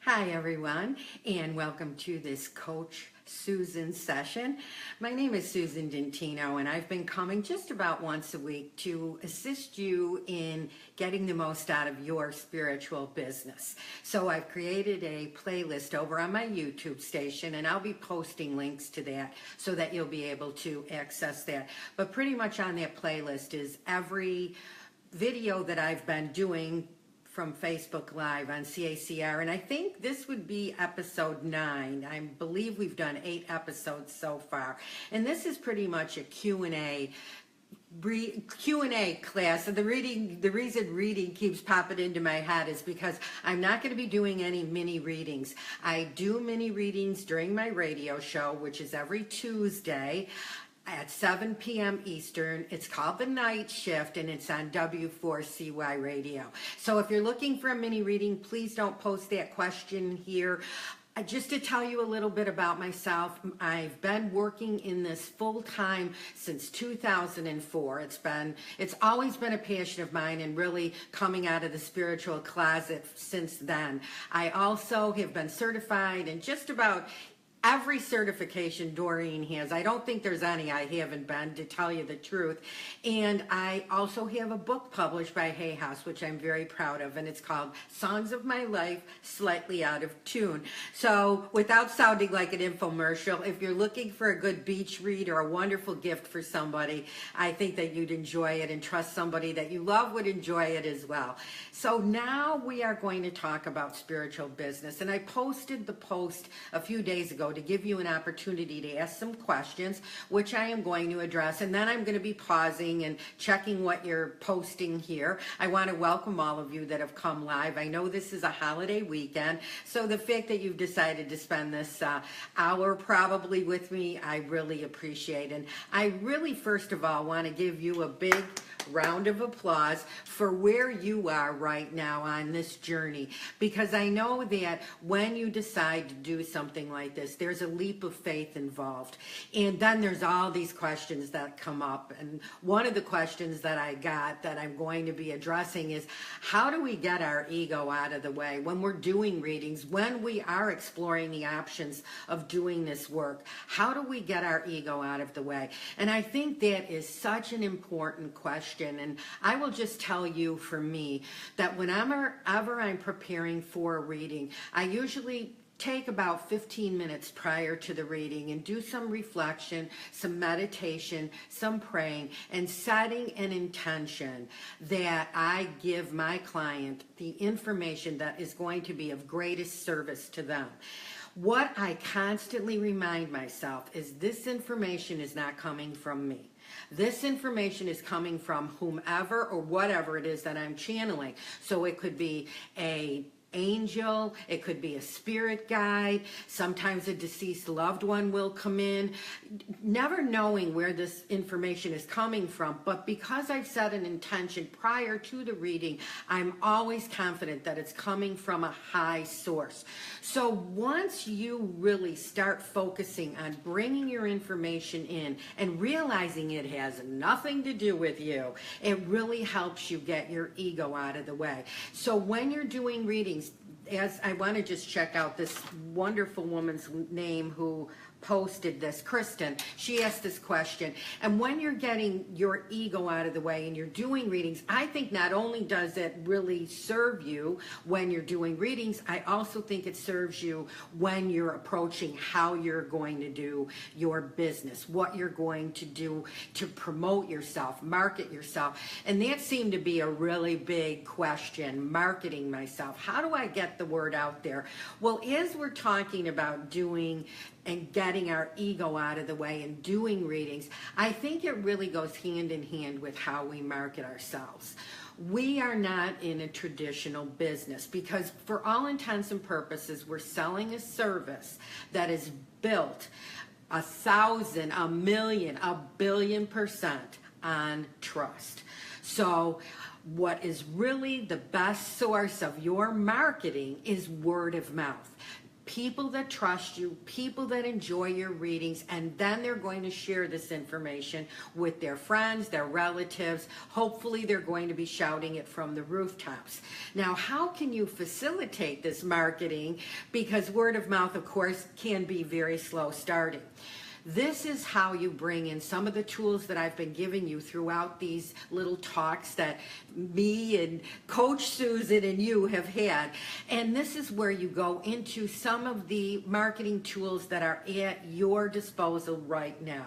Hi everyone, and welcome to this Coach Susan session. My name is Susan Dentino, and I've been coming just about once a week to assist you in getting the most out of your spiritual business. So I've created a playlist over on my YouTube station, and I'll be posting links to that so that you'll be able to access that. But pretty much on that playlist is every video that I've been doing from Facebook Live on CACR, and I think this would be episode 9. I believe we've done 8 episodes so far, and this is pretty much a Q&A class. So the reason reading keeps popping into my head is because I'm not going to be doing any mini readings. I do mini readings during my radio show, which is every Tuesday at 7 p.m. Eastern. It's called The Night Shift, and it's on W4CY Radio. So if you're looking for a mini reading, please don't post that question here. Just to tell you a little bit about myself, I've been working in this full-time since 2004. It's always been a passion of mine, and really coming out of the spiritual closet since then. I also have been certified in just about every certification Doreen has. I don't think there's any I haven't been, to tell you the truth. And I also have a book published by Hay House, which I'm very proud of, and it's called Songs of My Life, Slightly Out of Tune. So without sounding like an infomercial, if you're looking for a good beach read or a wonderful gift for somebody, I think that you'd enjoy it, and trust somebody that you love would enjoy it as well. So now we are going to talk about spiritual business, and I posted the post a few days ago to give you an opportunity to ask some questions, which I am going to address, and then I'm going to be pausing and checking what you're posting here. I want to welcome all of you that have come live. I know this is a holiday weekend, so the fact that you've decided to spend this hour probably with me, I really appreciate. And I really, first of all, want to give you a big round of applause for where you are right now on this journey, because I know that when you decide to do something like this, there's a leap of faith involved, and then there's all these questions that come up. And one of the questions that I got that I'm going to be addressing is, how do we get our ego out of the way when we're doing readings, when we are exploring the options of doing this work? How do we get our ego out of the way? And I think that is such an important question. And I will just tell you, for me, that whenever I'm preparing for a reading, I usually take about 15 minutes prior to the reading and do some reflection, some meditation, some praying, and setting an intention that I give my client the information that is going to be of greatest service to them. What I constantly remind myself is this information is not coming from me. This information is coming from whomever or whatever it is that I'm channeling. So it could be an angel, it could be a spirit guide, sometimes a deceased loved one will come in, never knowing where this information is coming from. But because I've set an intention prior to the reading, I'm always confident that it's coming from a high source. So once you really start focusing on bringing your information in and realizing it has nothing to do with you, it really helps you get your ego out of the way. So when you're doing readings, as I want to just check out this wonderful woman's name who posted this, Kristen. She asked this question, and when you're getting your ego out of the way and you're doing readings, I think not only does it really serve you when you're doing readings, I also think it serves you when you're approaching how you're going to do your business, what you're going to do to promote yourself, market yourself. And that seemed to be a really big question, marketing myself. How do I get the word out there? Well, as we're talking about doing and getting our ego out of the way and doing readings, I think it really goes hand in hand with how we market ourselves. We are not in a traditional business because, for all intents and purposes, we're selling a service that is built 1,000, 1,000,000, 1,000,000,000% on trust. So what is really the best source of your marketing is word of mouth. people that trust you, people that enjoy your readings, and then they're going to share this information with their friends, their relatives. Hopefully they're going to be shouting it from the rooftops. Now, how can you facilitate this marketing? Because word of mouth, of course, can be very slow starting. This is how you bring in some of the tools that I've been giving you throughout these little talks that me and Coach Susan and you have had. And this is where you go into some of the marketing tools that are at your disposal right now.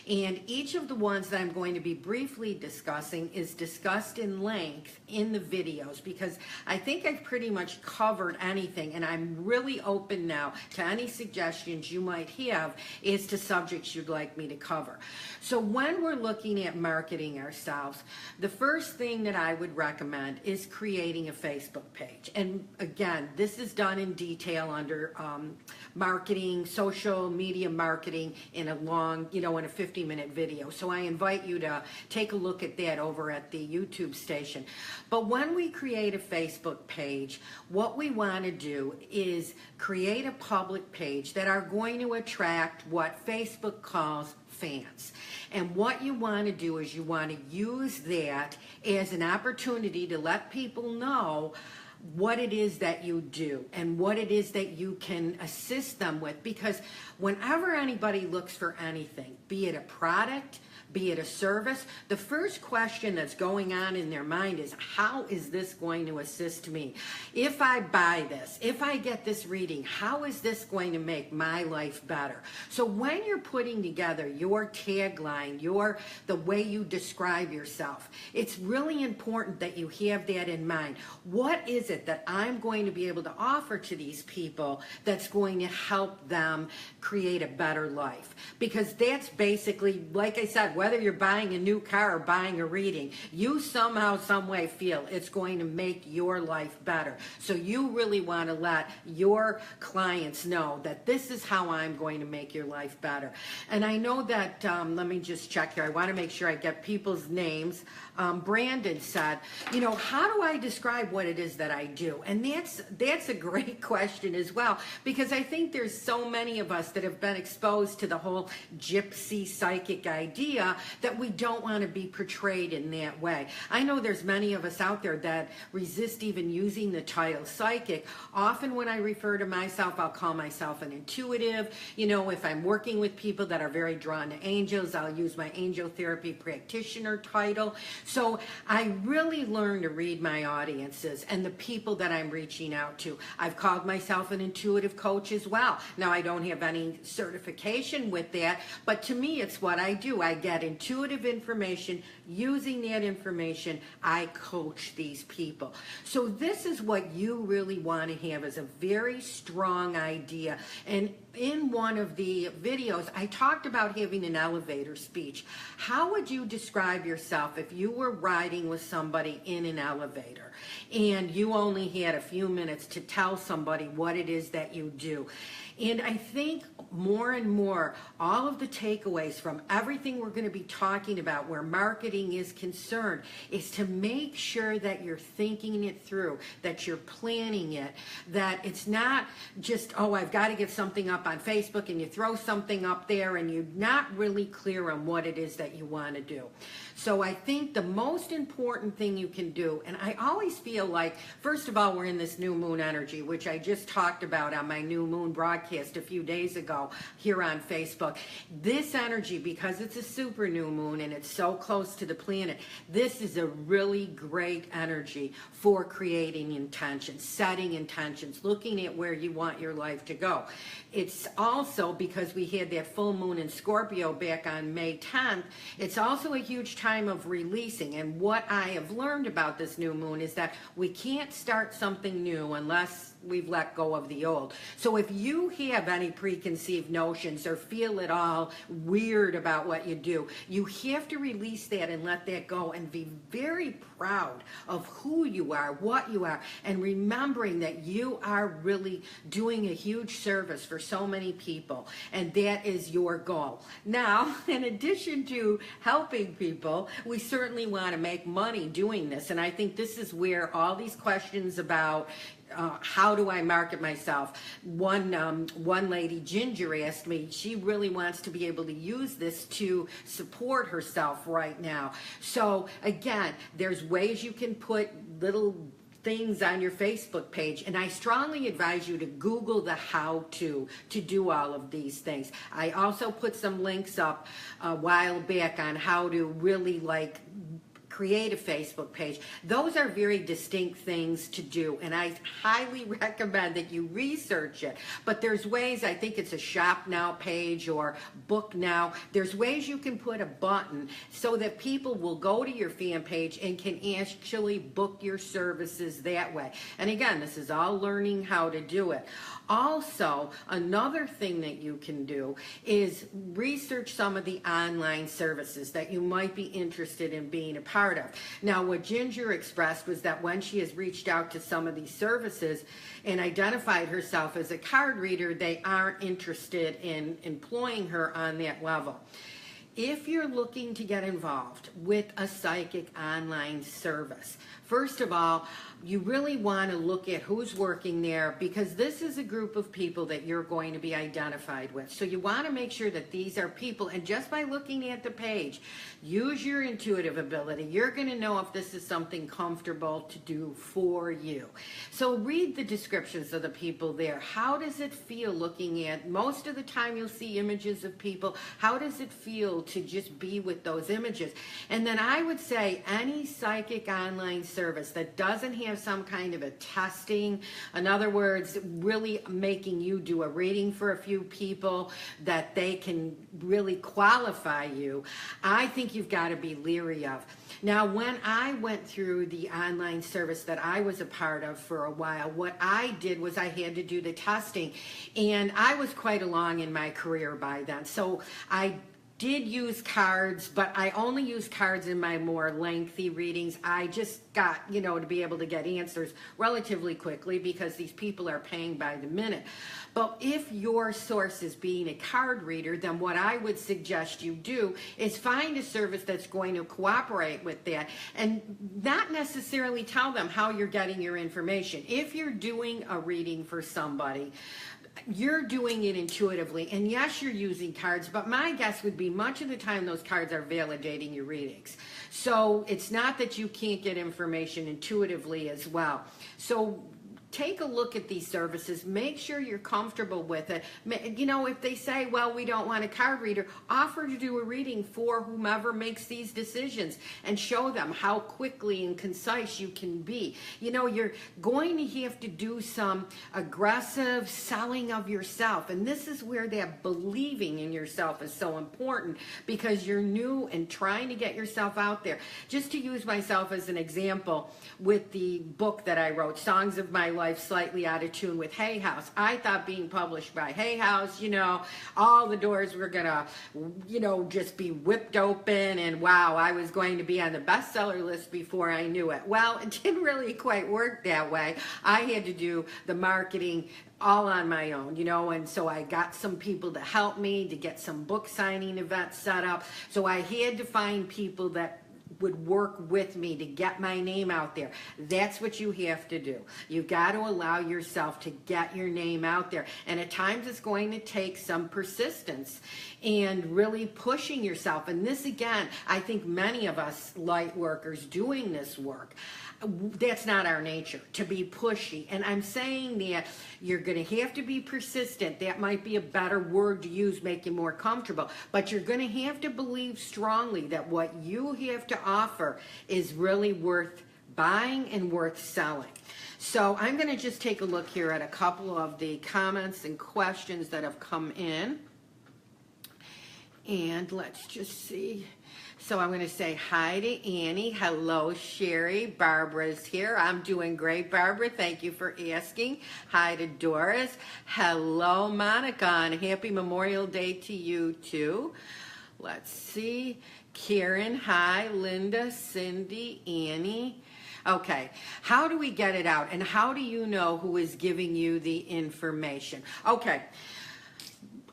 And each of the ones that I'm going to be briefly discussing is discussed in length in the videos, because I think I've pretty much covered anything, and I'm really open now to any suggestions you might have as to subjects you'd like me to cover. So when we're looking at marketing ourselves, the first thing that I would recommend is creating a Facebook page. And again, this is done in detail under marketing, social media marketing in a long, in a 50-minute video. So I invite you to take a look at that over at the YouTube station. But when we create a Facebook page, what we want to do is create a public page that are going to attract what Facebook calls fans. And what you want to do is you want to use that as an opportunity to let people know what it is that you do and what it is that you can assist them with. Because whenever anybody looks for anything, be it a product, be it a service, the first question that's going on in their mind is, how is this going to assist me? If I buy this, if I get this reading, how is this going to make my life better? So when you're putting together your tagline, the way you describe yourself, it's really important that you have that in mind. What is it that I'm going to be able to offer to these people that's going to help them create a better life? Because that's basically, like I said, whether you're buying a new car or buying a reading, you somehow, some way feel it's going to make your life better. So you really want to let your clients know that this is how I'm going to make your life better. And I know that, let me just check here. I want to make sure I get people's names. Brandon said, how do I describe what it is that I do? And that's a great question as well, because I think there's so many of us that have been exposed to the whole gypsy psychic idea that we don't want to be portrayed in that way. I know there's many of us out there that resist even using the title psychic. Often when I refer to myself, I'll call myself an intuitive. If I'm working with people that are very drawn to angels, I'll use my angel therapy practitioner title. So I really learn to read my audiences and the people that I'm reaching out to. I've called myself an intuitive coach as well. Now, I don't have any certification with that, but to me, it's what I do. I get intuitive information. Using that information, I coach these people. So this is what you really want to have, is a very strong idea. And in one of the videos, I talked about having an elevator speech. How would you describe yourself if you were riding with somebody in an elevator and you only had a few minutes to tell somebody what it is that you do? And I think more and more, all of the takeaways from everything we're going to be talking about where marketing is concerned is to make sure that you're thinking it through, that you're planning it, that it's not just, oh, I've got to get something up on Facebook, and you throw something up there and you're not really clear on what it is that you want to do. So I think the most important thing you can do, and I always feel like, first of all, we're in this new moon energy, which I just talked about on my new moon broadcast a few days ago here on Facebook. This energy, because it's a super new moon and it's so close to the planet, this is a really great energy for creating intentions, setting intentions, looking at where you want your life to go. It's also, because we had that full moon in Scorpio back on May 10th, it's also a huge time of releasing. And what I have learned about this new moon is that we can't start something new unless we've let go of the old. So if you have any preconceived notions or feel at all weird about what you do, you have to release that and let that go and be very proud of who you are, what you are, and remembering that you are really doing a huge service for so many people, and that is your goal. Now, in addition to helping people, we certainly want to make money doing this, and I think this is where all these questions about how do I market myself? One lady, Ginger, asked me, she really wants to be able to use this to support herself right now. So again, there's ways you can put little things on your Facebook page, and I strongly advise you to Google the how-to do all of these things. I also put some links up a while back on how to really create a Facebook page. Those are very distinct things to do, and I highly recommend that you research it. But there's ways, I think it's a Shop Now page or Book Now. There's ways you can put a button so that people will go to your fan page and can actually book your services that way. And again, this is all learning how to do it. Also, another thing that you can do is research some of the online services that you might be interested in being a part of. Now, what Ginger expressed was that when she has reached out to some of these services and identified herself as a card reader, they aren't interested in employing her on that level. If you're looking to get involved with a psychic online service, first of all, you really want to look at who's working there, because this is a group of people that you're going to be identified with. So you want to make sure that these are people, and just by looking at the page, use your intuitive ability. You're going to know if this is something comfortable to do for you. So read the descriptions of the people there. How does it feel looking at, most of the time you'll see images of people. How does it feel to just be with those images? And then I would say any psychic online service that doesn't have some kind of a testing, in other words, really making you do a reading for a few people that they can really qualify you, I think you've got to be leery of. Now, when I went through the online service that I was a part of for a while, what I did was I had to do the testing, and I was quite along in my career by then. So I did use cards, but I only use cards in my more lengthy readings. I just got, to be able to get answers relatively quickly because these people are paying by the minute. But if your source is being a card reader, then what I would suggest you do is find a service that's going to cooperate with that and not necessarily tell them how you're getting your information. If you're doing a reading for somebody, you're doing it intuitively, and yes, you're using cards, but my guess would be much of the time those cards are validating your readings. So it's not that you can't get information intuitively as well. So take a look at these services. Make sure you're comfortable with it. If they say, well, we don't want a card reader, offer to do a reading for whomever makes these decisions and show them how quickly and concise you can be. You're going to have to do some aggressive selling of yourself. And this is where that believing in yourself is so important, because you're new and trying to get yourself out there. Just to use myself as an example, with the book that I wrote, Songs of My Life, Slightly Out of Tune with Hay House. I thought being published by Hay House, all the doors were gonna, just be whipped open, and wow, I was going to be on the bestseller list before I knew it. Well, it didn't really quite work that way. I had to do the marketing all on my own, and so I got some people to help me to get some book signing events set up. So I had to find people that would work with me to get my name out there. That's what you have to do. You've got to allow yourself to get your name out there. And at times it's going to take some persistence and really pushing yourself. And this, again, I think many of us light workers doing this work, that's not our nature, to be pushy. And I'm saying that you're going to have to be persistent. That might be a better word to use, make you more comfortable. But you're going to have to believe strongly that what you have to offer is really worth buying and worth selling. So I'm going to just take a look here at a couple of the comments and questions that have come in. And let's just see. So I'm going to say hi to Annie. Hello, Sherry. Barbara's here. I'm doing great, Barbara. Thank you for asking. Hi to Doris. Hello, Monica. And happy Memorial Day to you, too. Let's see. Karen, hi. Linda, Cindy, Annie. Okay, how do we get it out? And how do you know who is giving you the information? Okay.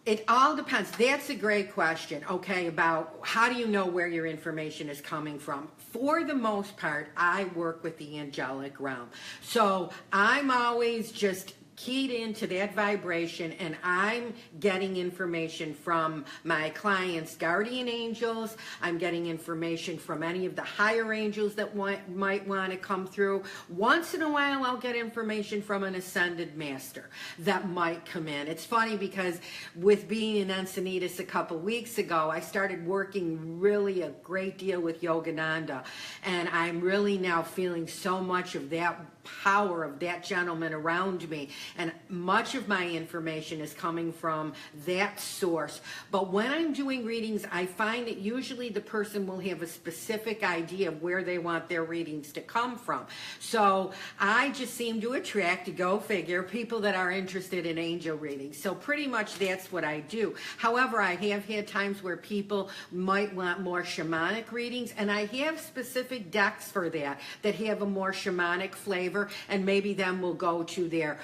It all depends. That's a great question, okay, about how do you know where your information is coming from. For the most part, I work with the angelic realm. So I'm always just keyed into that vibration, and I'm getting information from my clients' guardian angels. I'm getting information from any of the higher angels that might want to come through. Once in a while, I'll get information from an ascended master that might come in. It's funny because with being in Encinitas a couple weeks ago, I started working really a great deal with Yogananda, and I'm really now feeling so much of that power of that gentleman around me, and much of my information is coming from that source. But when I'm doing readings, I find that usually the person will have a specific idea of where they want their readings to come from. So I just seem to attract, to go figure, people that are interested in angel readings. So pretty much that's what I do. However, I have had times where people might want more shamanic readings, and I have specific decks for that have a more shamanic flavor, and maybe then we'll go to their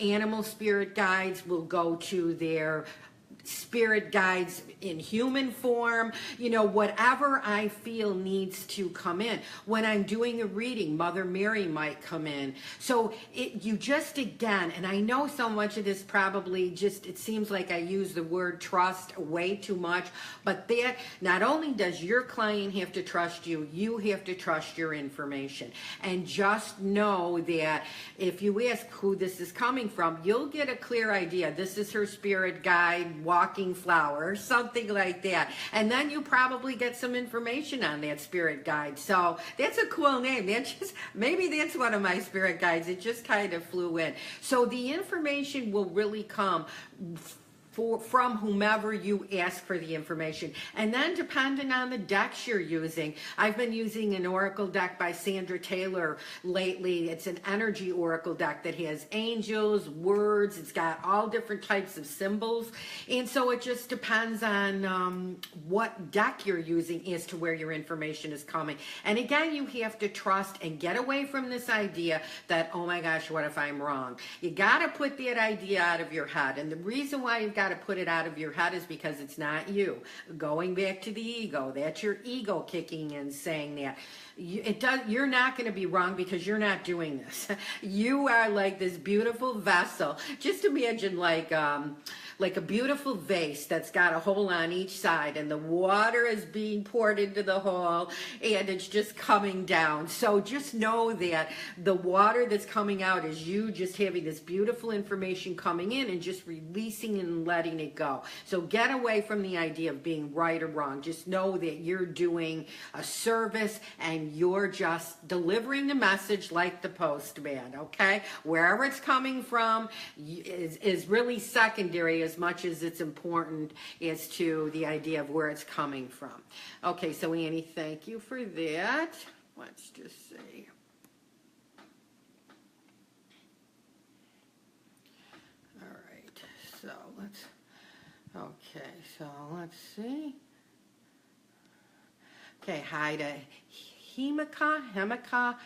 animal spirit guides, we'll go to their spirit guides in human form, you know, whatever I feel needs to come in. When I'm doing a reading, Mother Mary might come in. So you just, again, and I know so much of this probably just, it seems like I use the word trust way too much, but that not only does your client have to trust you, you have to trust your information. And just know that if you ask who this is coming from, you'll get a clear idea. This is her spirit guide, walking flower, something like that. And then you probably get some information on that spirit guide. So that's a cool name. Maybe that's one of my spirit guides. It just kind of flew in. So the information will really come from whomever you ask for the information. And then depending on the decks you're using, I've been using an oracle deck by Sandra Taylor lately. It's an energy oracle deck that has angels, words, it's got all different types of symbols. And so it just depends on what deck you're using as to where your information is coming. And again, you have to trust and get away from this idea that, oh my gosh, what if I'm wrong? You got to put that idea out of your head. And the reason why you've got to put it out of your head is because it's not you. Going back to the ego, that's your ego kicking in, saying that. You're not going to be wrong because you're not doing this. You are like this beautiful vessel. Just imagine like a beautiful vase that's got a hole on each side, and the water is being poured into the hole, and it's just coming down. So just know that the water that's coming out is you just having this beautiful information coming in and just releasing and letting it go. So get away from the idea of being right or wrong. Just know that you're doing a service and you're just delivering the message like the postman, okay? Wherever it's coming from is really secondary as much as it's important as to the idea of where it's coming from. Okay, so Annie, thank you for that. Let's just see. All right, so let's see. Okay, hi to Hemika,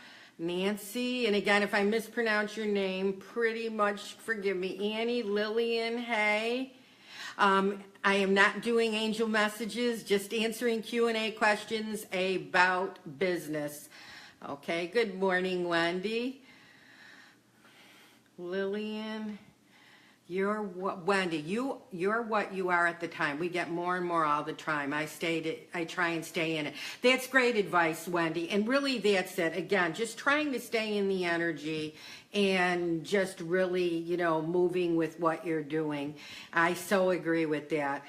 Nancy, and again, if I mispronounce your name, pretty much forgive me. Annie, Lillian, hey. I am not doing angel messages, just answering Q&A questions about business. Okay, good morning, Wendy. Lillian. You're what, Wendy, you're what you are at the time. We get more and more all the time. I try and stay in it. That's great advice, Wendy. And really that's it. Again, just trying to stay in the energy and just really, you know, moving with what you're doing. I so agree with that.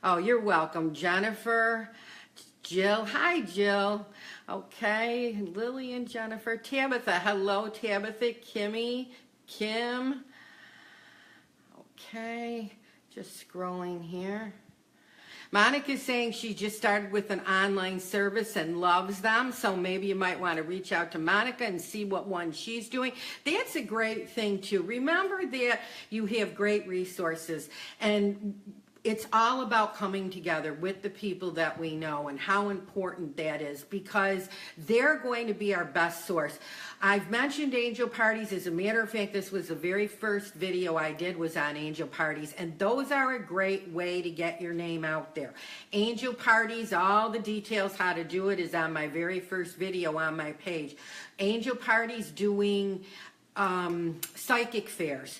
Oh, you're welcome, Jennifer. Jill, hi Jill. Okay, Lily and Jennifer. Tabitha, hello Tabitha. Kimmy, Kim. Okay, just scrolling here. Monica's saying she just started with an online service and loves them, so maybe you might want to reach out to Monica and see what one she's doing. That's a great thing too. Remember that you have great resources, and it's all about coming together with the people that we know and how important that is, because they're going to be our best source. I've mentioned angel parties. As a matter of fact, this was the very first video I did was on angel parties, and those are a great way to get your name out there. Angel parties, all the details how to do it is on my very first video on my page. Angel parties, doing psychic fairs,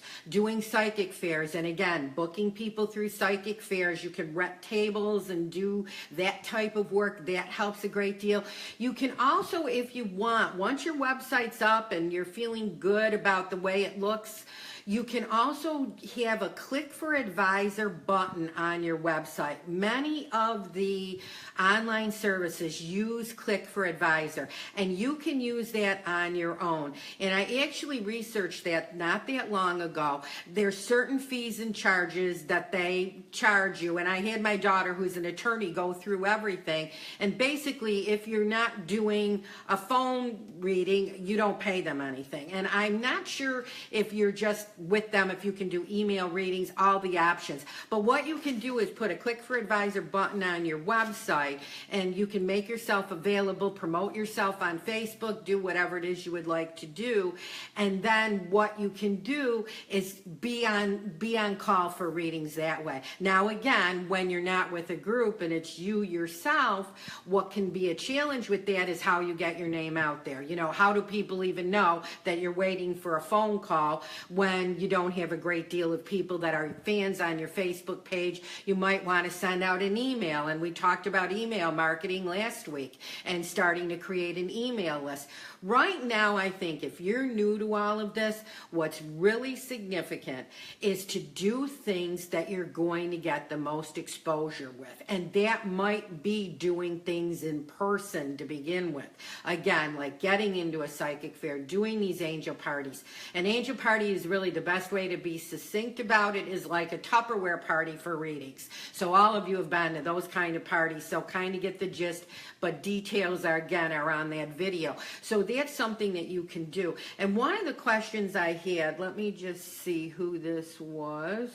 and again, booking people through psychic fairs. You can rent tables and do that type of work. That helps a great deal. You can also, if you want, once your website's up and you're feeling good about the way it looks, you can also have a click for advisor button on your website. Many of the online services use click for advisor, and you can use that on your own. And I actually researched that not that long ago. There's certain fees and charges that they charge you, and I had my daughter, who's an attorney, go through everything. And basically, if you're not doing a phone reading, you don't pay them anything. And I'm not sure if you're just with them, if you can do email readings, all the options. But what you can do is put a click for advisor button on your website, and you can make yourself available, promote yourself on Facebook, do whatever it is you would like to do. And then what you can do is be on call for readings that way. Now again, when you're not with a group and it's you yourself, what can be a challenge with that is how you get your name out there. You know, how do people even know that you're waiting for a phone call when you don't have a great deal of people that are fans on your Facebook page? You might want to send out an email, and we talked about email marketing last week and starting to create an email list. Right now, I think if you're new to all of this, what's really significant is to do things that you're going to get the most exposure with. And that might be doing things in person to begin with. Again, like getting into a psychic fair, doing these angel parties. An angel party is really the best way to be succinct about it, is like a Tupperware party for readings. So all of you have been to those kind of parties, so kind of get the gist, but details are on that video. So that's something that you can do. And one of the questions I had, let me just see who this was.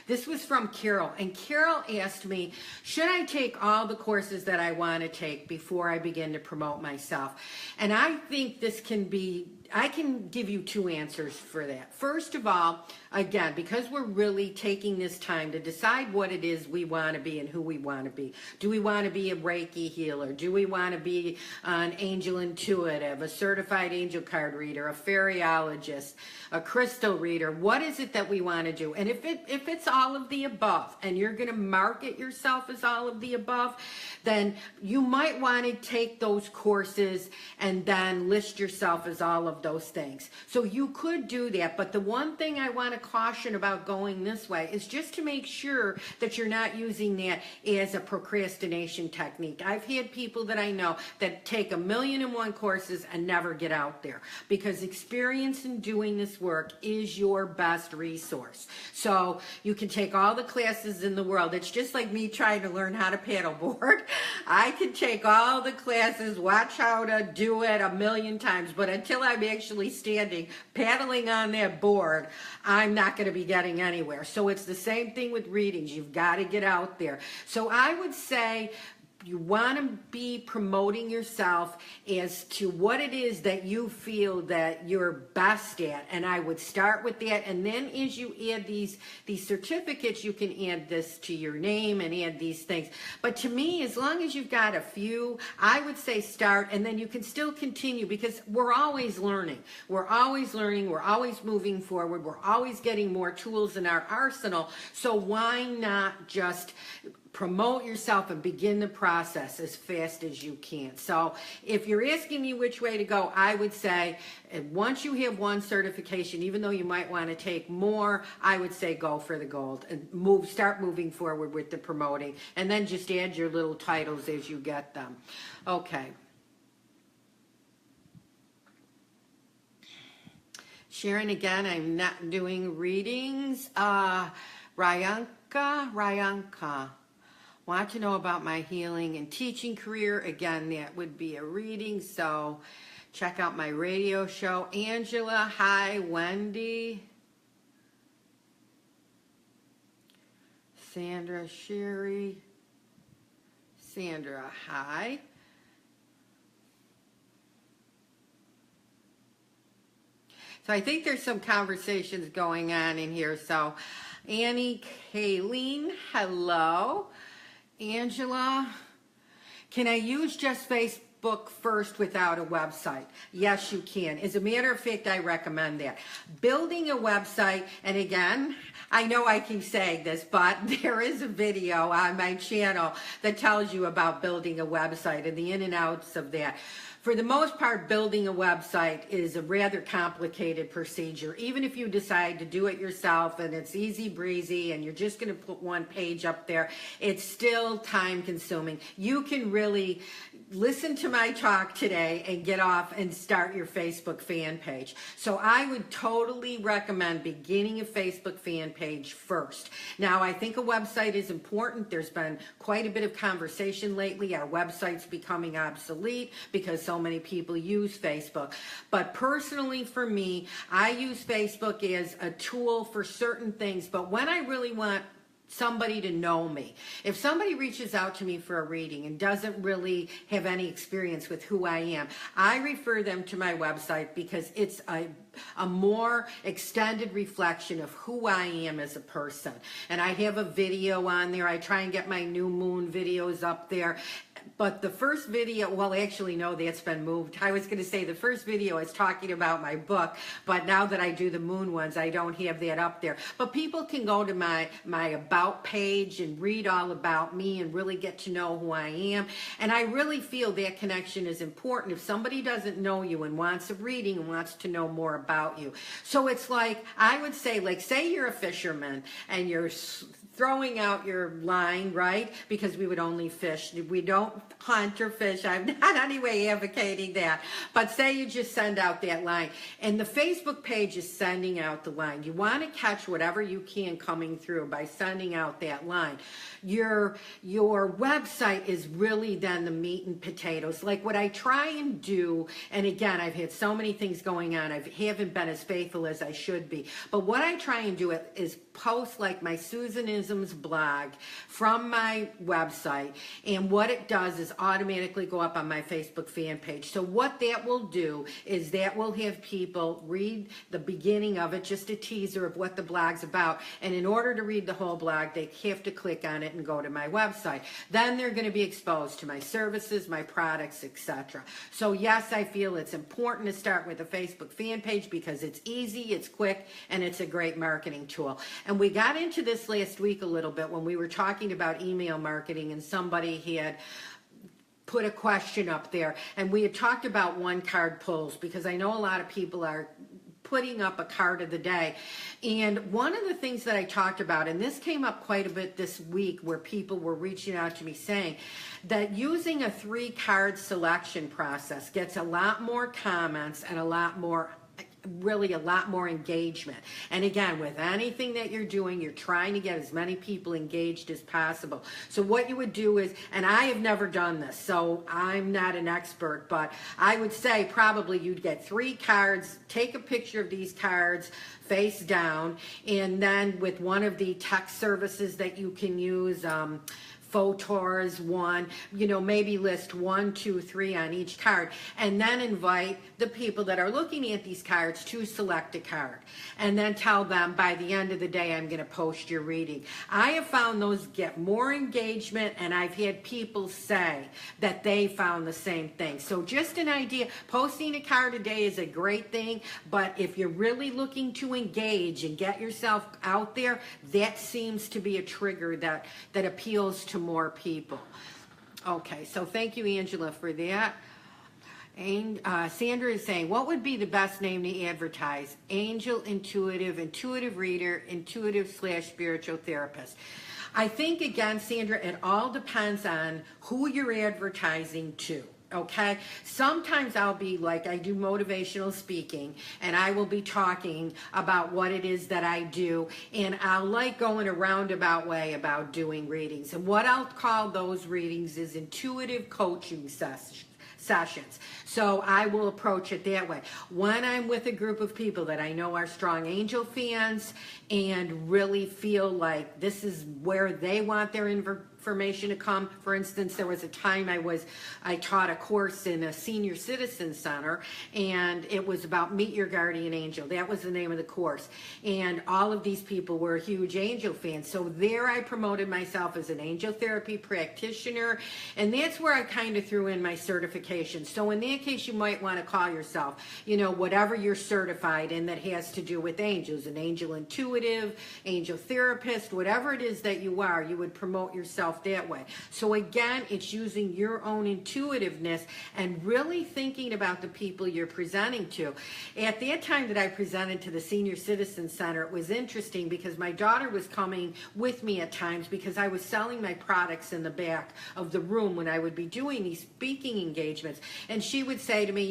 This was from Carol, and Carol asked me, should I take all the courses that I want to take before I begin to promote myself? And I think this can be, I can give you two answers for that. First of all, again, because we're really taking this time to decide what it is we want to be and who we want to be. Do we want to be a Reiki healer? Do we want to be an angel intuitive, a certified angel card reader, a fairyologist, a crystal reader? What is it that we want to do? And if it's all of the above, and you're going to market yourself as all of the above, then you might want to take those courses and then list yourself as all of those things. So you could do that, but the one thing I want to caution about going this way is just to make sure that you're not using that as a procrastination technique. I've had people that I know that take 1,000,001 courses and never get out there, because experience in doing this work is your best resource. So you can take all the classes in the world. It's just like me trying to learn how to paddleboard. I can take all the classes, watch how to do it 1,000,000 times, but until I'm actually standing paddling on that board, I'm not going to be getting anywhere. So it's the same thing with readings. You've got to get out there. So I would say you want to be promoting yourself as to what it is that you feel that you're best at, and I would start with that. And then as you add these certificates, you can add this to your name and add these things. But to me, as long as you've got a few, I would say start, and then you can still continue, because we're always learning. We're always learning. We're always moving forward. We're always getting more tools in our arsenal. So why not just promote yourself and begin the process as fast as you can? So if you're asking me which way to go, I would say once you have one certification, even though you might want to take more, I would say go for the gold and start moving forward with the promoting, and then just add your little titles as you get them. Okay. Sharon, again, I'm not doing readings. Ryanka. Want to know about my healing and teaching career? Again, that would be a reading, so check out my radio show. Angela, hi. Wendy. Sandra, Sherry, Sandra, hi. So I think there's some conversations going on in here. So Annie, Kayleen, hello. Angela, can I use just Facebook first without a website? Yes, you can. As a matter of fact, I recommend that. Building a website, and again, I know I keep saying this, but there is a video on my channel that tells you about building a website and the in and outs of that. For the most part, building a website is a rather complicated procedure. Even if you decide to do it yourself and it's easy breezy and you're just going to put one page up there, it's still time consuming. You can really listen to my talk today and get off and start your Facebook fan page. So I would totally recommend beginning a Facebook fan page first. Now, I think a website is important. There's been quite a bit of conversation lately. Our website's becoming obsolete because so many people use Facebook. But personally for me, I use Facebook as a tool for certain things. But when I really want somebody to know me. If somebody reaches out to me for a reading and doesn't really have any experience with who I am, I refer them to my website because it's a more extended reflection of who I am as a person. And I have a video on there. I try and get my new moon videos up there. But the first video, well, actually, no, that's been moved. I was going to say the first video is talking about my book, but now that I do the moon ones, I don't have that up there. But people can go to my about page and read all about me and really get to know who I am. And I really feel that connection is important. If somebody doesn't know you and wants a reading and wants to know more about you. So it's like, I would say, like, say you're a fisherman and you're throwing out your line, right? Because we would only fish. We don't hunt or fish. I'm not anyway advocating that. But say you just send out that line. And the Facebook page is sending out the line. You want to catch whatever you can coming through by sending out that line. Your website is really then the meat and potatoes. Like what I try and do, and again, I've had so many things going on. I haven't been as faithful as I should be. But what I try and do is post like my Susanisms blog from my website, and what it does is automatically go up on my Facebook fan page. So what that will do is that will have people read the beginning of it, just a teaser of what the blog's about, and in order to read the whole blog, they have to click on it and go to my website. Then they're going to be exposed to my services, my products, etc. So yes, I feel it's important to start with a Facebook fan page because it's easy, it's quick, and it's a great marketing tool. And we got into this last week a little bit when we were talking about email marketing, and somebody had put a question up there, and we had talked about one card pulls because I know a lot of people are putting up a card of the day. And one of the things that I talked about, and this came up quite a bit this week where people were reaching out to me saying that using a 3-card selection process gets a lot more comments and a lot more engagement. And again, with anything that you're doing, you're trying to get as many people engaged as possible. So what you would do is, and I have never done this, so I'm not an expert, but I would say probably you'd get 3 cards, take a picture of these cards face down, and then with one of the text services that you can use, Photors, one, maybe list 1, 2, 3 on each card, and then invite the people that are looking at these cards to select a card, and then tell them by the end of the day I'm going to post your reading. I have found those get more engagement, and I've had people say that they found the same thing. So just an idea, posting a card a day is a great thing, but if you're really looking to engage and get yourself out there, that seems to be a trigger that appeals to more people. Okay, so thank you, Angela, for that. And Sandra is saying, what would be the best name to advertise? Angel Intuitive, Intuitive Reader, Intuitive/Spiritual Therapist. I think, again, Sandra, it all depends on who you're advertising to. Okay, sometimes I'll be like, I do motivational speaking, and I will be talking about what it is that I do, and I'll like going a roundabout way about doing readings. And what I'll call those readings is intuitive coaching sessions. So I will approach it that way. When I'm with a group of people that I know are strong angel fans and really feel like this is where they want their information to come. For instance, there was a time I taught a course in a senior citizen center, and it was about Meet Your Guardian Angel. That was the name of the course. And all of these people were huge angel fans. So there I promoted myself as an angel therapy practitioner, and that's where I kind of threw in my certification. So in that case, you might want to call yourself, whatever you're certified in that has to do with angels, an angel intuitive, angel therapist, whatever it is that you are, you would promote yourself that way. So again, it's using your own intuitiveness and really thinking about the people you're presenting to. At that time that I presented to the Senior Citizen Center, it was interesting because my daughter was coming with me at times because I was selling my products in the back of the room when I would be doing these speaking engagements. And she would say to me,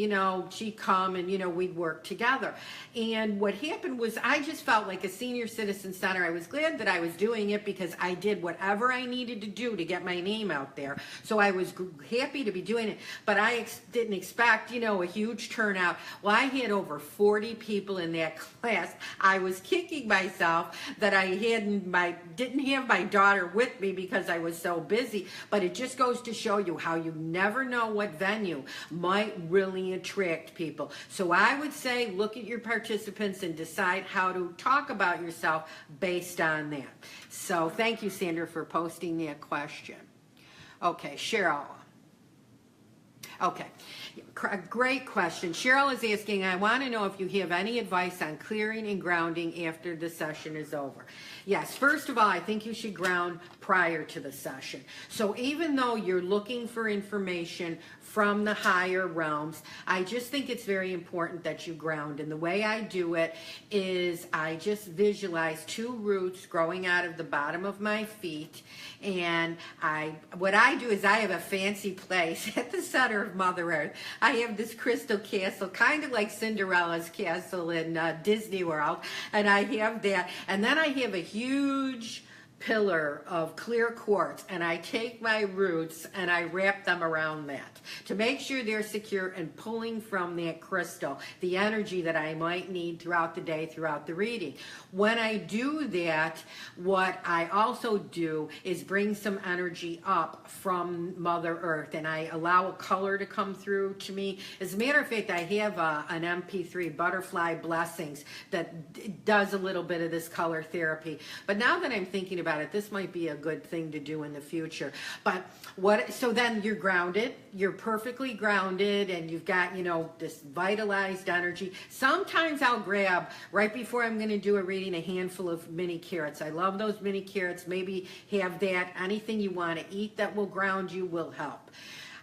she'd come and, we'd work together. And what happened was I just felt like a Senior Citizen Center. I was glad that I was doing it because I did whatever I needed to do to get my name out there. So I was happy to be doing it, but I didn't expect, a huge turnout. Well, I had over 40 people in that class. I was kicking myself that I didn't have my daughter with me because I was so busy, but it just goes to show you how you never know what venue might really attract people. So I would say look at your participants and decide how to talk about yourself based on that. So thank you, Sandra, for posting that question. Okay, Cheryl. Okay, great question. Cheryl is asking, I want to know if you have any advice on clearing and grounding after the session is over. Yes, first of all, I think you should ground prior to the session. So even though you're looking for information from the higher realms, I just think it's very important that you ground. And the way I do it is I just visualize two roots growing out of the bottom of my feet. And what I do is I have a fancy place at the center of Mother Earth. I have this crystal castle, kind of like Cinderella's castle in Disney World. And I have that. And then I have a huge pillar of clear quartz, and I take my roots and I wrap them around that to make sure they're secure and pulling from that crystal the energy that I might need throughout the day, throughout the reading. When I do that, what I also do is bring some energy up from Mother Earth, and I allow a color to come through to me. As a matter of fact, I have an MP3, Butterfly Blessings, that does a little bit of this color therapy. But now that I'm thinking about it, this might be a good thing to do in the future. So then you're grounded, you're perfectly grounded, and you've got, this vitalized energy. Sometimes I'll grab, right before I'm going to do a reading, a handful of mini carrots. I love those mini carrots. Maybe have that. Anything you want to eat that will ground you will help.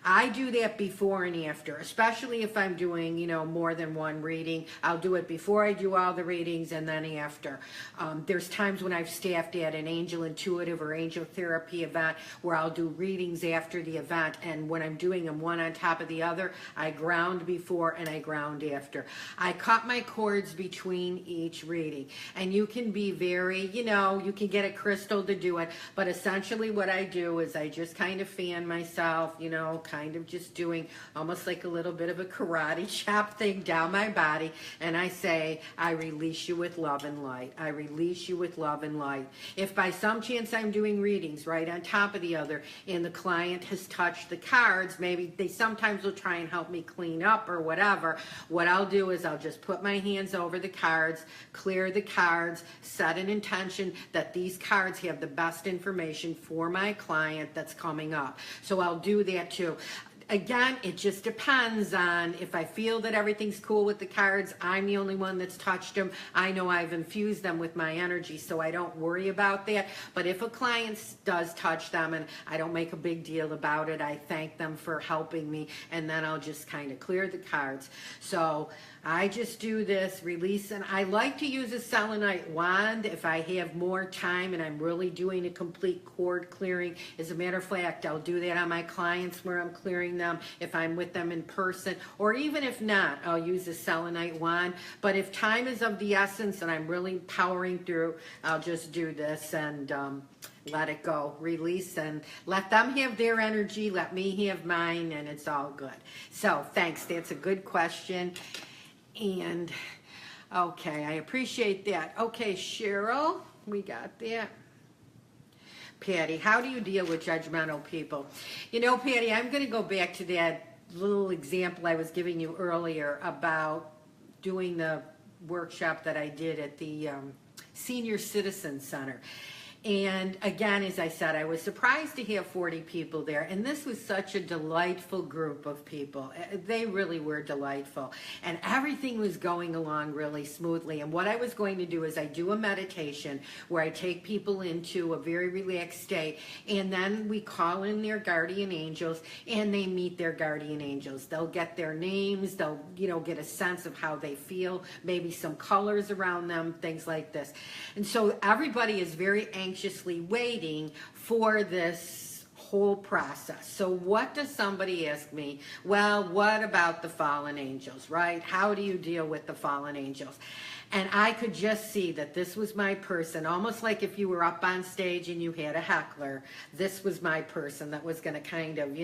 I do that before and after, especially if I'm doing, more than one reading. I'll do it before I do all the readings and then after. There's times when I've staffed at an angel intuitive or angel therapy event where I'll do readings after the event, and when I'm doing them one on top of the other, I ground before and I ground after. I cut my cords between each reading, and you can be very, you can get a crystal to do it, but essentially what I do is I just kind of fan myself, kind of just doing almost like a little bit of a karate chop thing down my body, and I say, I release you with love and light. I release you with love and light. If by some chance I'm doing readings right on top of the other and the client has touched the cards, maybe they sometimes will try and help me clean up or whatever. What I'll do is I'll just put my hands over the cards, clear the cards, set an intention that these cards have the best information for my client that's coming up. So I'll do that too. Again, it just depends on if I feel that everything's cool with the cards, I'm the only one that's touched them. I know I've infused them with my energy, so I don't worry about that. But if a client does touch them and I don't make a big deal about it, I thank them for helping me, and then I'll just kind of clear the cards. So I just do this, release, and I like to use a selenite wand if I have more time and I'm really doing a complete cord clearing. As a matter of fact, I'll do that on my clients where I'm clearing them, if I'm with them in person, or even if not, I'll use a selenite wand. But if time is of the essence and I'm really powering through, I'll just do this and let it go, release, and let them have their energy, let me have mine, and it's all good. So thanks, that's a good question. And okay, I appreciate that. Okay, Cheryl, we got that. Patty, how do you deal with judgmental people? You know, Patty, I'm going to go back to that little example I was giving you earlier about doing the workshop that I did at the Senior Citizen Center. And again, as I said, I was surprised to have 40 people there. And this was such a delightful group of people. They really were delightful. And everything was going along really smoothly. And what I was going to do is I do a meditation where I take people into a very relaxed state. And then we call in their guardian angels and they meet their guardian angels. They'll get their names. They'll, get a sense of how they feel, maybe some colors around them, things like this. And so everybody is very anxiously waiting for this whole process. So what does somebody ask me? Well, what about the fallen angels, right? How do you deal with the fallen angels? And I could just see that this was my person, almost like if you were up on stage and you had a heckler. This was my person that was going to kind of,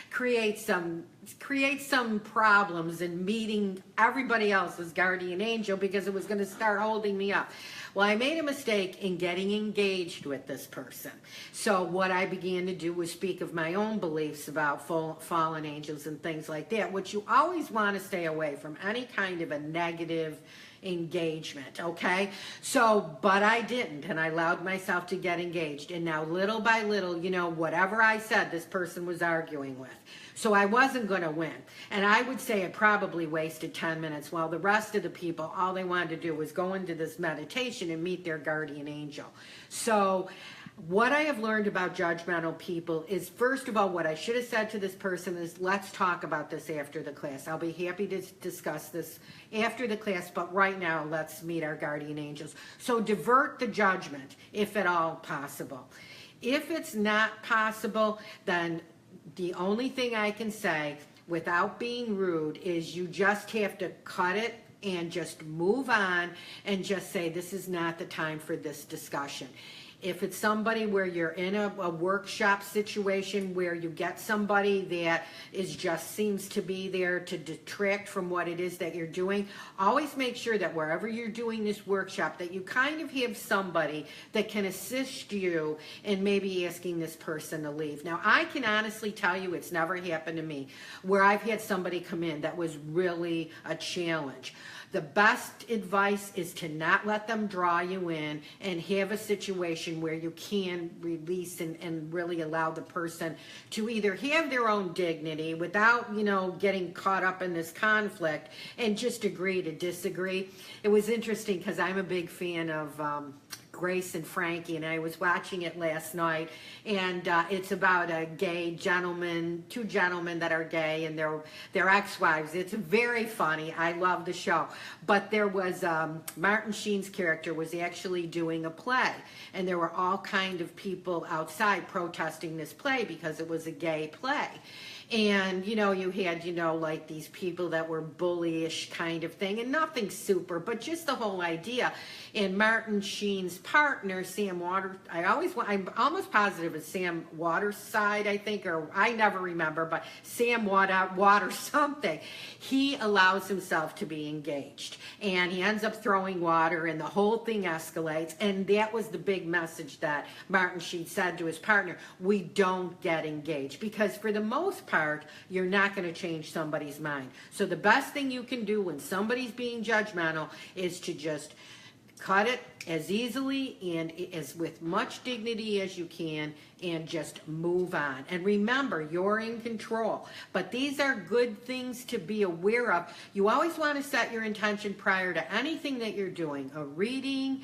create some problems in meeting everybody else's guardian angel because it was going to start holding me up. Well, I made a mistake in getting engaged with this person. So what I began to do was speak of my own beliefs about fallen angels and things like that, which you always want to stay away from any kind of a negative engagement, okay? So, but I didn't, and I allowed myself to get engaged. And now little by little, whatever I said, this person was arguing with. So I wasn't going to win. And I would say I probably wasted 10 minutes while the rest of the people, all they wanted to do was go into this meditation and meet their guardian angel. So what I have learned about judgmental people is, first of all, what I should have said to this person is, let's talk about this after the class. I'll be happy to discuss this after the class, but right now, let's meet our guardian angels. So divert the judgment, if at all possible. If it's not possible, then the only thing I can say, without being rude, is you just have to cut it and just move on and just say, this is not the time for this discussion. If it's somebody where you're in a workshop situation where you get somebody that seems to be there to detract from what it is that you're doing, always make sure that wherever you're doing this workshop that you kind of have somebody that can assist you in maybe asking this person to leave. Now, I can honestly tell you it's never happened to me where I've had somebody come in that was really a challenge. The best advice is to not let them draw you in and have a situation where you can release and really allow the person to either have their own dignity without, getting caught up in this conflict and just agree to disagree. It was interesting because I'm a big fan of Grace and Frankie, and I was watching it last night, and it's about a gay gentleman, two gentlemen that are gay, and their ex-wives. It's very funny. I love the show. But there was, Martin Sheen's character was actually doing a play, and there were all kind of people outside protesting this play because it was a gay play. And, you had, like these people that were bullyish kind of thing, and nothing super, but just the whole idea. And Martin Sheen's partner, Sam Waters, I'm almost positive it's Sam Waterside, I think, or I never remember, but Sam Waters something. He allows himself to be engaged, and he ends up throwing water, and the whole thing escalates. And that was the big message that Martin Sheen said to his partner: we don't get engaged, because for the most part, you're not going to change somebody's mind. So the best thing you can do when somebody's being judgmental is to just cut it as easily and as with much dignity as you can and just move on. And remember, you're in control. But these are good things to be aware of. You always want to set your intention prior to anything that you're doing, a reading,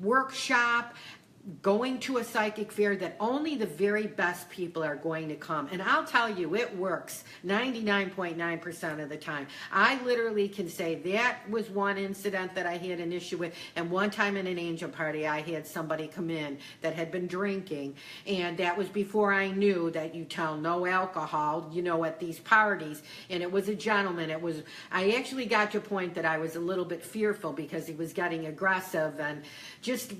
workshop. going to a psychic fair that only the very best people are going to come. And I'll tell you, it works 99.9% of the time. I literally can say that was one incident that I had an issue with. And one time in an angel party, I had somebody come in that had been drinking. And that was before I knew that you tell no alcohol, you know, at these parties. And it was a gentleman. I actually got to a point that I was a little bit fearful because he was getting aggressive, and just,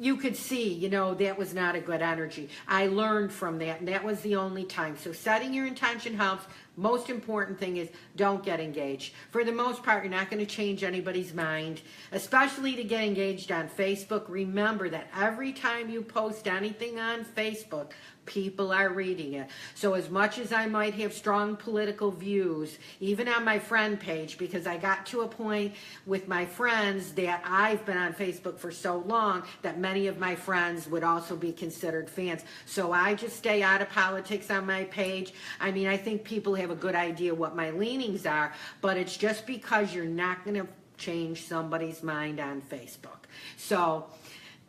you could see, you know, that was not a good energy. I learned from that, and that was the only time. So setting your intention helps. Most important thing is don't get engaged. For the most part, you're not going to change anybody's mind, especially to get engaged on Facebook. Remember that every time you post anything on Facebook, people are reading it. So as much as I might have strong political views, even on my friend page, because I got to a point with my friends that I've been on Facebook for so long that many of my friends would also be considered fans. So I just stay out of politics on my page. I mean, I think people have a good idea what my leanings are, but it's just because you're not going to change somebody's mind on Facebook. So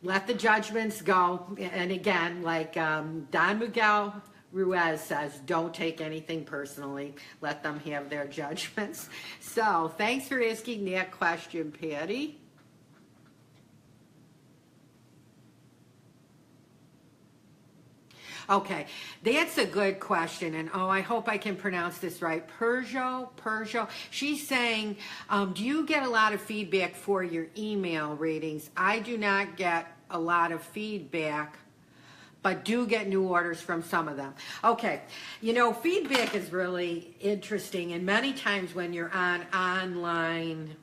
let the judgments go. And again, like Don Miguel Ruiz says, don't take anything personally. Let them have their judgments. So thanks for asking that question, Patty. Okay, that's a good question, and oh, I hope I can pronounce this right. Peugeot. She's saying, do you get a lot of feedback for your email readings? I do not get a lot of feedback, but do get new orders from some of them. Okay, you know, feedback is really interesting, and many times when you're on online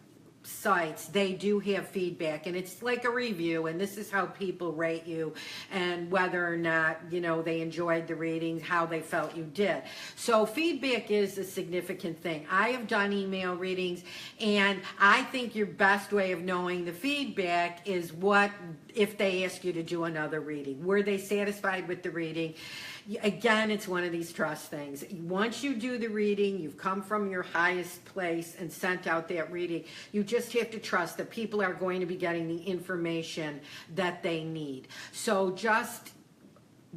sites, they do have feedback, and it's like a review, and this is how people rate you and whether or not, you know, they enjoyed the readings, how they felt you did. So feedback is a significant thing. I have done email readings, and I think your best way of knowing the feedback is what if they ask you to do another reading. Were they satisfied with the reading? Again, it's one of these trust things. Once you do the reading, you've come from your highest place and sent out that reading, you just have to trust that people are going to be getting the information that they need. So just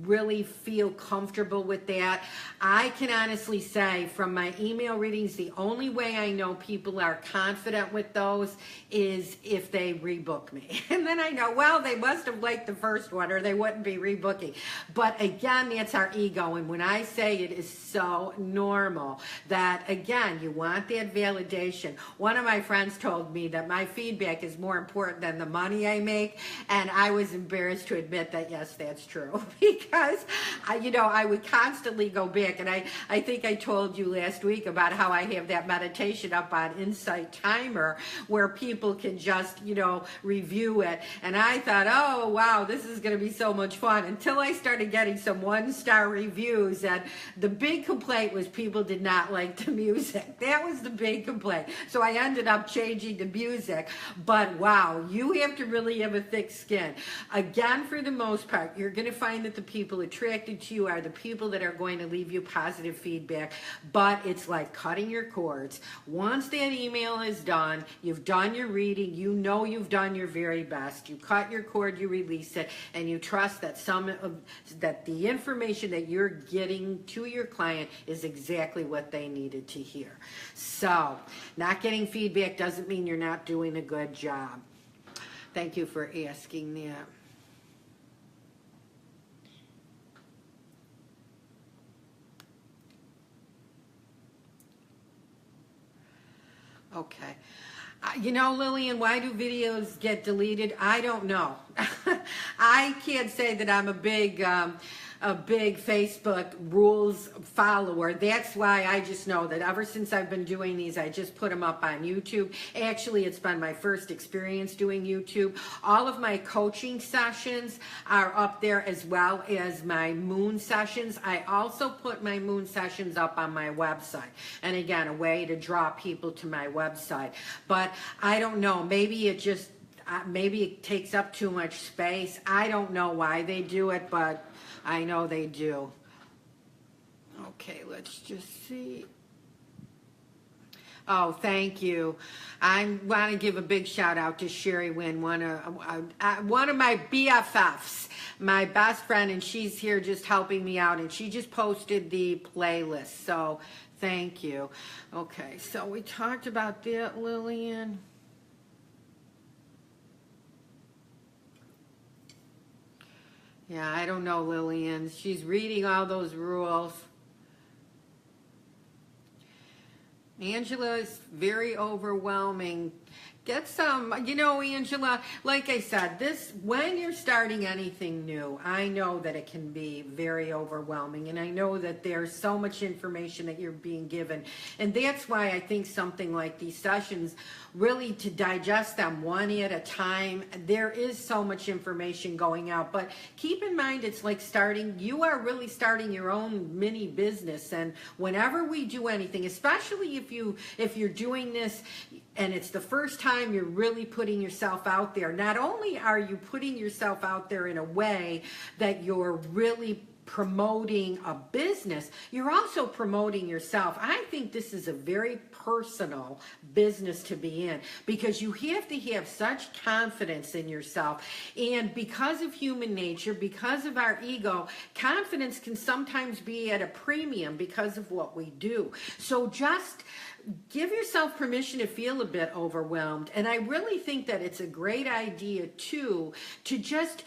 really feel comfortable with that. I can honestly say from my email readings, the only way I know people are confident with those is if they rebook me. And then I know, well, they must have liked the first one or they wouldn't be rebooking. But again, that's our ego. And when I say it is so normal that, again, you want that validation. One of my friends told me that my feedback is more important than the money I make. And I was embarrassed to admit that, yes, that's true. Because, you know, I would constantly go back, and I think I told you last week about how I have that meditation up on Insight Timer where people can just, you know, review it. And I thought, oh, wow, this is going to be so much fun, until I started getting some one-star reviews. And the big complaint was people did not like the music. That was the big complaint. So I ended up changing the music. But wow, you have to really have a thick skin. Again, for the most part, you're going to find that the people attracted to you are the people that are going to leave you positive feedback, but it's like cutting your cords. Once that email is done, you've done your reading, you know you've done your very best, you cut your cord, you release it, and you trust that that the information that you're getting to your client is exactly what they needed to hear. So, not getting feedback doesn't mean you're not doing a good job. Thank you for asking that. Okay. You know, Lillian, why do videos get deleted? I don't know. I can't say that I'm a big Facebook rules follower. That's why I just know that ever since I've been doing these, I just put them up on YouTube. Actually, it's been my first experience doing YouTube. All of my coaching sessions are up there, as well as my moon sessions. I also put my moon sessions up on my website. And again, a way to draw people to my website. But I don't know, maybe it takes up too much space. I don't know why they do it, but I know they do. Okay, let's just see. Oh, thank you. I want to give a big shout out to Sherry Wynn, one of my BFFs, my best friend, and she's here just helping me out, and she just posted the playlist. So thank you. Okay, so we talked about that, Lillian. Yeah, I don't know, Lillian. She's reading all those rules. Angela is very overwhelming. Get some, Angela, like I said, when you're starting anything new, I know that it can be very overwhelming, and I know that there's so much information that you're being given, and that's why I think something like these sessions, really to digest them one at a time, there is so much information going out, but keep in mind it's like you are really starting your own mini business, and whenever we do anything, especially if you're doing this and it's the first time you're really putting yourself out there, not only are you putting yourself out there in a way that you're really promoting a business, you're also promoting yourself. I think this is a very personal business to be in, because you have to have such confidence in yourself. And because of human nature, because of our ego, confidence can sometimes be at a premium because of what we do. So just give yourself permission to feel a bit overwhelmed. And I really think that it's a great idea too, to just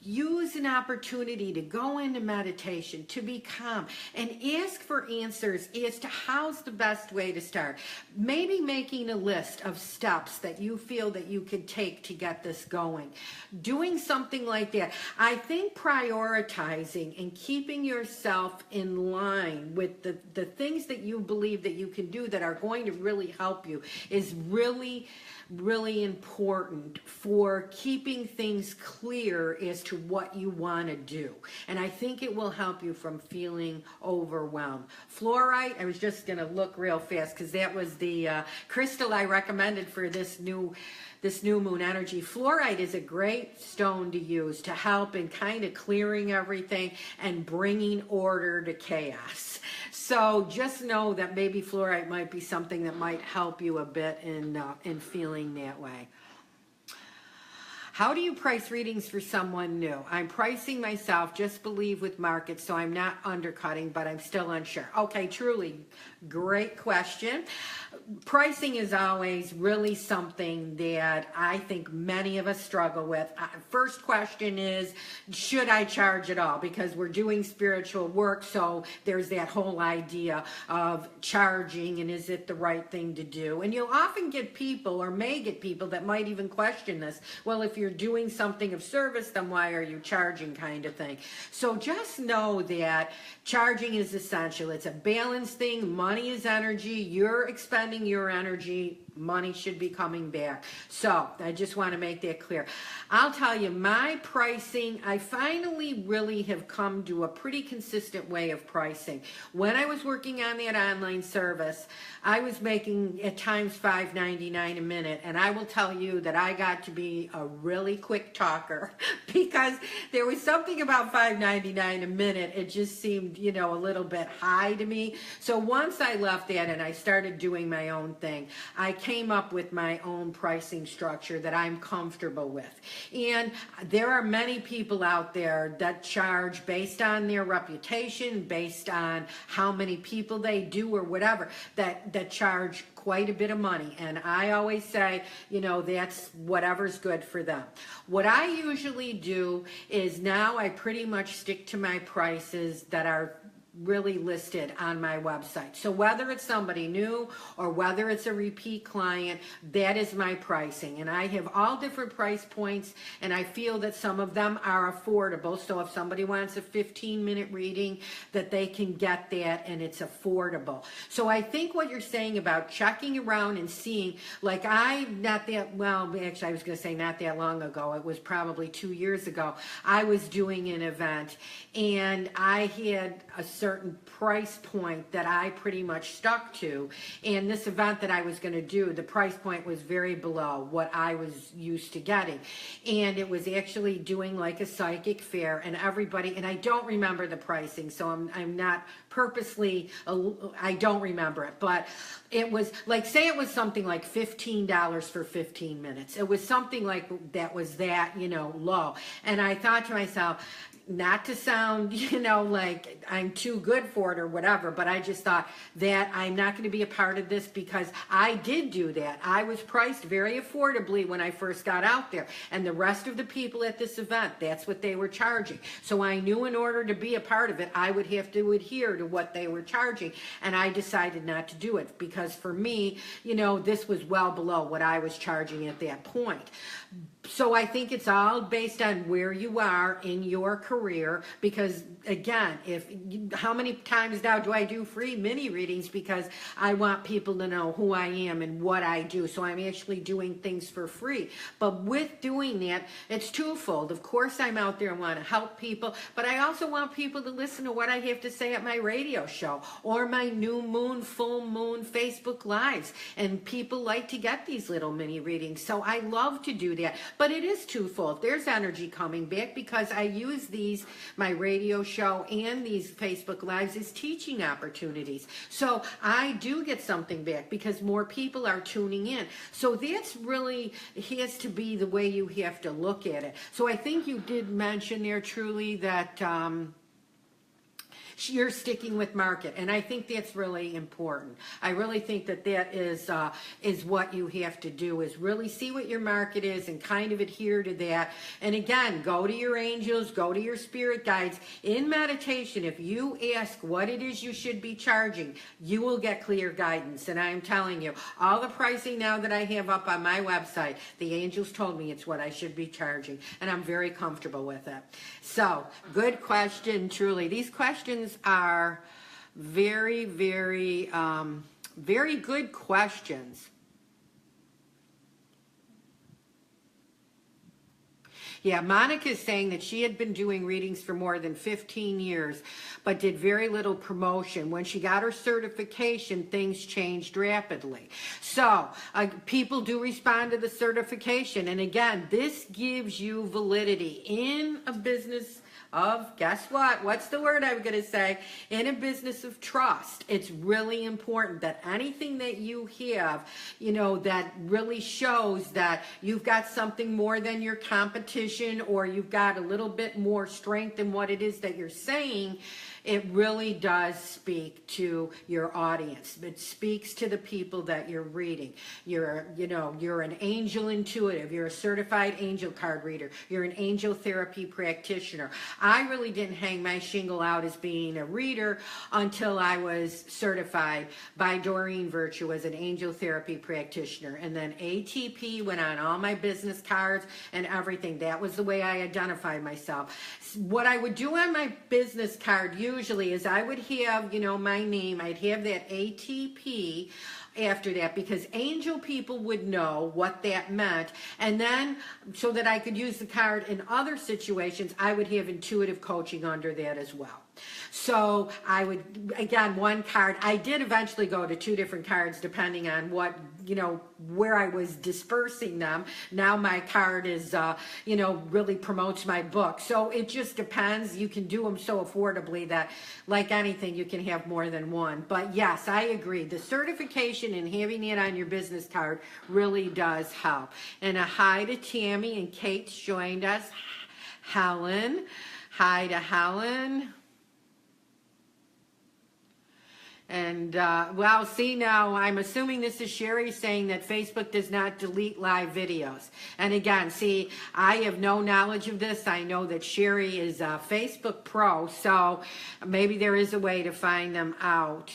use an opportunity to go into meditation, to be calm, and ask for answers as to how's the best way to start. Maybe making a list of steps that you feel that you could take to get this going. Doing something like that. I think prioritizing and keeping yourself in line with the things that you believe that you can do that are going to really help you is really important for keeping things clear as to what you want to do. And I think it will help you from feeling overwhelmed. Fluorite, I was just going to look real fast because that was the crystal I recommended for this new moon energy. Fluorite is a great stone to use to help in kind of clearing everything and bringing order to chaos. So just know that maybe fluorite might be something that might help you a bit in feeling that way. How do you price readings for someone new? I'm pricing myself, just believe with markets, so I'm not undercutting, but I'm still unsure. Okay, truly, great question. Pricing is always really something that I think many of us struggle with. First question is, should I charge at all? Because we're doing spiritual work, so there's that whole idea of charging, and is it the right thing to do? And you'll often get people, or may get people, that might even question this. Well, if you're doing something of service, then why are you charging, kind of thing. So just know that charging is essential. It's a balanced thing. Money is energy. You're expending your energy. Money should be coming back. So I just want to make that clear. I'll tell you, my pricing, I finally really have come to a pretty consistent way of pricing. When I was working on that online service, I was making at times $5.99 a minute, and I will tell you that I got to be a really quick talker because there was something about $5.99 a minute. It just seemed, a little bit high to me. So once I left that and I started doing my own thing, I came up with my own pricing structure that I'm comfortable with. And there are many people out there that charge based on their reputation, based on how many people they do or whatever, that charge quite a bit of money. And I always say, that's whatever's good for them. What I usually do is now I pretty much stick to my prices that are really listed on my website. So whether it's somebody new or whether it's a repeat client, that is my pricing. And I have all different price points, and I feel that some of them are affordable. So if somebody wants a 15-minute reading, that they can get that and it's affordable. So I think what you're saying about checking around and seeing, like I was going to say not that long ago, it was probably 2 years ago, I was doing an event and I had a certain price point that I pretty much stuck to. And this event that I was going to do, the price point was very below what I was used to getting. And it was actually doing like a psychic fair, and everybody, and I don't remember the pricing, so I'm not purposely, I don't remember it, but it was like, say it was something like $15 for 15 minutes. It was something like that was that, low. And I thought to myself, not to sound, like I'm too good for it or whatever, but I just thought that I'm not going to be a part of this because I did do that. I was priced very affordably when I first got out there, and the rest of the people at this event, that's what they were charging. So I knew in order to be a part of it, I would have to adhere to what they were charging, and I decided not to do it because for me, this was well below what I was charging at that point. So I think it's all based on where you are in your career, because again, how many times now do I do free mini readings because I want people to know who I am and what I do. So I'm actually doing things for free. But with doing that, it's twofold. Of course, I'm out there and want to help people, but I also want people to listen to what I have to say at my radio show or my new moon, full moon Facebook Lives. And people like to get these little mini readings. So I love to do that. But it is twofold. There's energy coming back because I use these, my radio show and these Facebook Lives, as teaching opportunities. So I do get something back because more people are tuning in. So that's really has to be the way you have to look at it. So I think you did mention there, Truly, that you're sticking with market, and I think that's really important. I really think that is what you have to do, is really see what your market is and kind of adhere to that. And again, go to your angels, go to your spirit guides. In meditation, if you ask what it is you should be charging, you will get clear guidance. And I'm telling you, all the pricing now that I have up on my website, the angels told me it's what I should be charging, and I'm very comfortable with it. So, good question, Truly. These questions are very, very, very good questions. Yeah, Monica is saying that she had been doing readings for more than 15 years, but did very little promotion. When she got her certification, things changed rapidly. So people do respond to the certification. And again, this gives you validity in a business of, guess what? What's the word I'm going to say? In a business of trust. It's really important that anything that you have, that really shows that you've got something more than your competition, or you've got a little bit more strength in what it is that you're saying, it really does speak to your audience. It speaks to the people that you're reading. You're an angel intuitive. You're a certified angel card reader. You're an angel therapy practitioner. I really didn't hang my shingle out as being a reader until I was certified by Doreen Virtue as an angel therapy practitioner. And then ATP went on all my business cards and everything. That was the way I identified myself. What I would do on my business card usually is I would have, my name, I'd have that ATP after that, because angel people would know what that meant. And then so that I could use the card in other situations, I would have intuitive coaching under that as well. So I would, again, one card, I did eventually go to 2 different cards depending on what, where I was dispersing them. Now my card is, really promotes my book. So it just depends. You can do them so affordably that, like anything, you can have more than one. But yes, I agree. The certification and having it on your business card really does help. And a hi to Tammy, and Kate's joined us. Helen. Hi to Helen. And, well, see now, I'm assuming this is Sherry saying that Facebook does not delete live videos. And again, see, I have no knowledge of this. I know that Sherry is a Facebook pro, so maybe there is a way to find them out.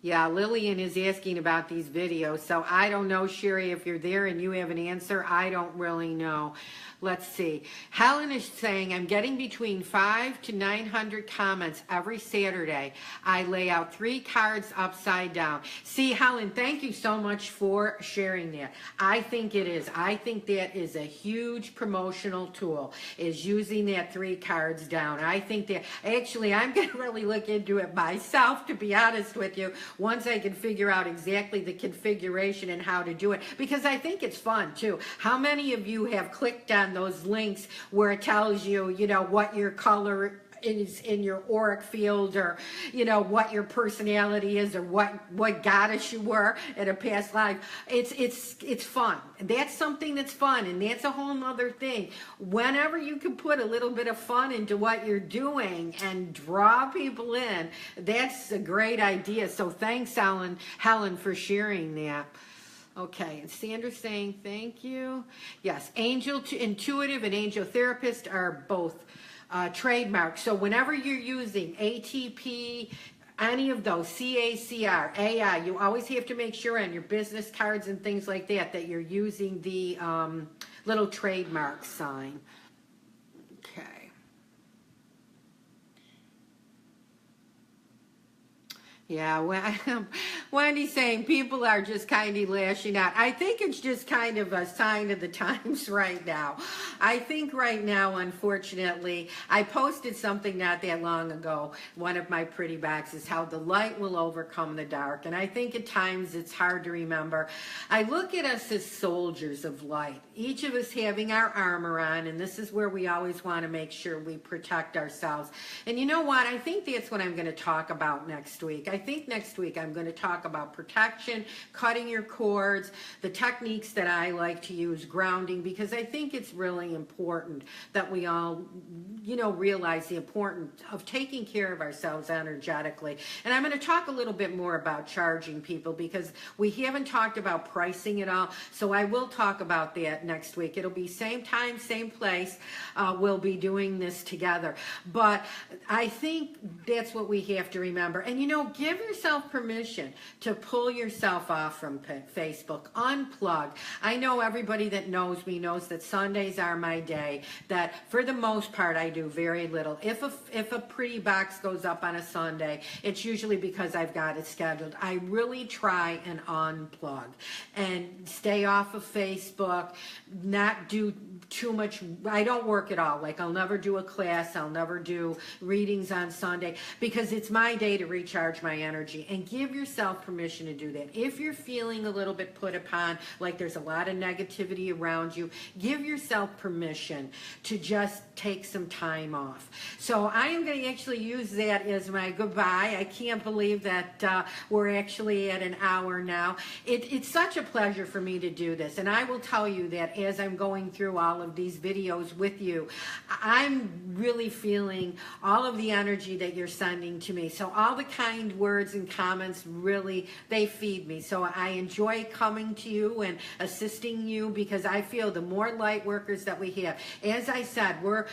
Yeah, Lillian is asking about these videos. So I don't know, Sherry, if you're there and you have an answer. I don't really know. Let's see. Helen is saying, I'm getting between 500 to 900 comments every Saturday. I lay out 3 cards upside down. See, Helen, thank you so much for sharing that. I think it is. I think that is a huge promotional tool, is using that 3 cards down. I think that, actually, I'm going to really look into it myself, to be honest with you, once I can figure out exactly the configuration and how to do it, because I think it's fun, too. How many of you have clicked on those links where it tells you, what your color is in your auric field, or what your personality is, or what goddess you were in a past life. It's fun. That's something that's fun, and that's a whole nother thing. Whenever you can put a little bit of fun into what you're doing and draw people in, that's a great idea. So thanks, Helen, for sharing that. Okay, and Sandra's saying thank you. Yes, angel intuitive and angel therapist are both trademarks. So whenever you're using ATP, any of those, CACR, AI, you always have to make sure on your business cards and things like that that you're using the little trademark sign. Okay. Yeah, Wendy's saying people are just kind of lashing out. I think it's just kind of a sign of the times right now. I think right now, unfortunately, I posted something not that long ago, one of my pretty boxes, how the light will overcome the dark. And I think at times it's hard to remember. I look at us as soldiers of light, each of us having our armor on, and this is where we always want to make sure we protect ourselves. And you know what? I think that's what I'm going to talk about next week. I think next week I'm going to talk about protection, cutting your cords, the techniques that I like to use, grounding, because I think it's really important that we all, realize the importance of taking care of ourselves energetically. And I'm going to talk a little bit more about charging people, because we haven't talked about pricing at all. So I will talk about that next week. It'll be same time, same place. We'll be doing this together. But I think that's what we have to remember. And give yourself permission to pull yourself off from Facebook. Unplug. I know everybody that knows me knows that Sundays are my day, that for the most part I do very little. If a pretty box goes up on a Sunday, it's usually because I've got it scheduled. I really try and unplug and stay off of Facebook, not do too much. I don't work at all. Like, I'll never do a class. I'll never do readings on Sunday, because it's my day to recharge my energy. And give yourself permission to do that. If you're feeling a little bit put upon, like there's a lot of negativity around you, give yourself permission to just take some time off. So I am going to actually use that as my goodbye. I can't believe that we're actually at an hour now. It's such a pleasure for me to do this. And I will tell you that as I'm going through all of these videos with you, I'm really feeling all of the energy that you're sending to me. So all the kind words and comments, really, they feed me. So I enjoy coming to you and assisting you, because I feel the more light workers that we have, as I said, we're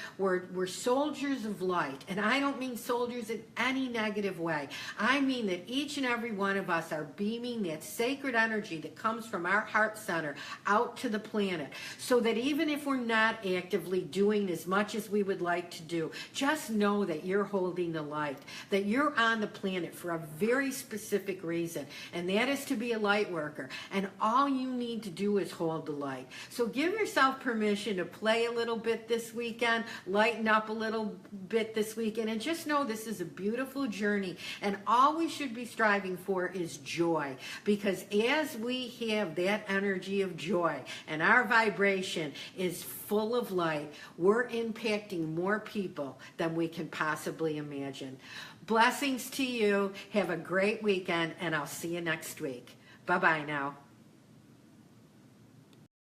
soldiers of light. And I don't mean soldiers in any negative way. I mean that each and every one of us are beaming that sacred energy that comes from our heart center out to the planet, so that even if we're not actively doing as much as we would like to do, just know that you're holding the light, that you're on the planet for a very specific reason, and that is to be a light worker. And all you need to do is hold the light. So give yourself permission to play a little bit this weekend, lighten up a little bit this weekend, and just know this is a beautiful journey, and all we should be striving for is joy, because as we have that energy of joy and our vibration is full of light, we're impacting more people than we can possibly imagine. Blessings to you. Have a great weekend, and I'll see you next week. Bye-bye now.